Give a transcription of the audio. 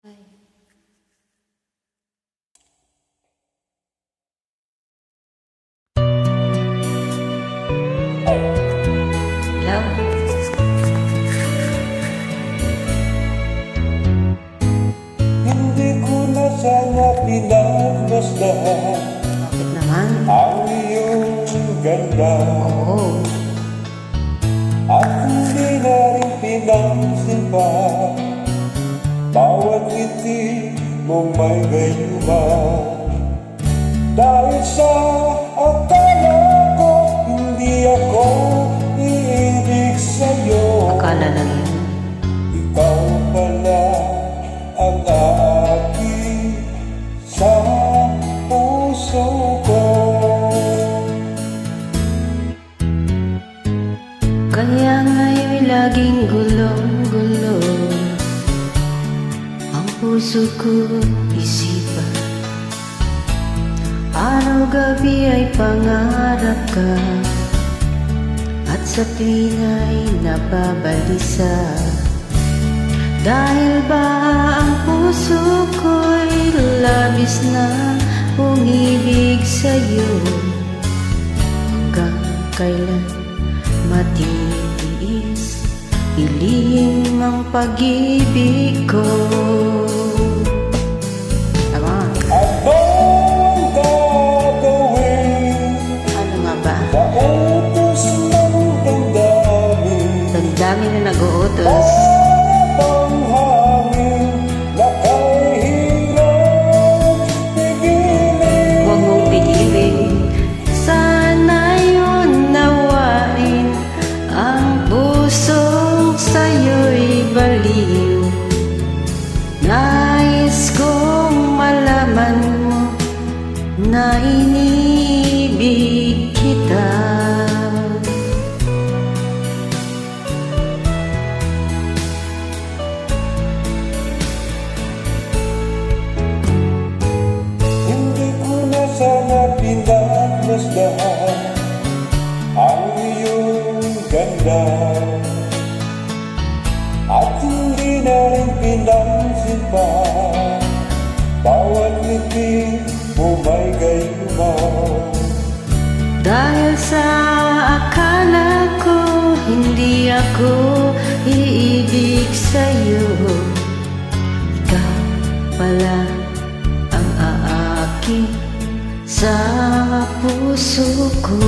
Ay. Hello? Hindi ko na sana pinagmasdan Bakit naman? ang iyong ganda, Oo. at hindi na rin pinansin pa bawat ngiti mong may gayuma. Dahil sa akala ko hindi ako iibig sa'yo, Akala lang yun. ikaw pala ang aking sa puso ko. Kaya nga'y laging gulong-gulo ang puso ko, isipan. Araw-gabi ay pangarap ka, at sa tuwing ay nababalisa. Dahil ba ang puso ko'y labis na umibig sa'yo, hanggang kailan matitiis ilihim ang pag-ibig ko. Tama. Anong gagawin Ano nga ba? sa utos ng damdamin? Damdamin na nag-uutos. Ang hangin na kahirap pigilin. Huwag mong pigilin. Sana'y unawain ang pusong sa'yo'y baliw. Nais kong malaman mo na inibig kita. Hindi ko na sana pinagmasdan ang iyong ganda, at hindi na rin pinansin pa bawat ngiti mo may gayuma. Dahil sa akala ko hindi ako iibig sa'yo, ikaw pala ang aaki sa puso ko.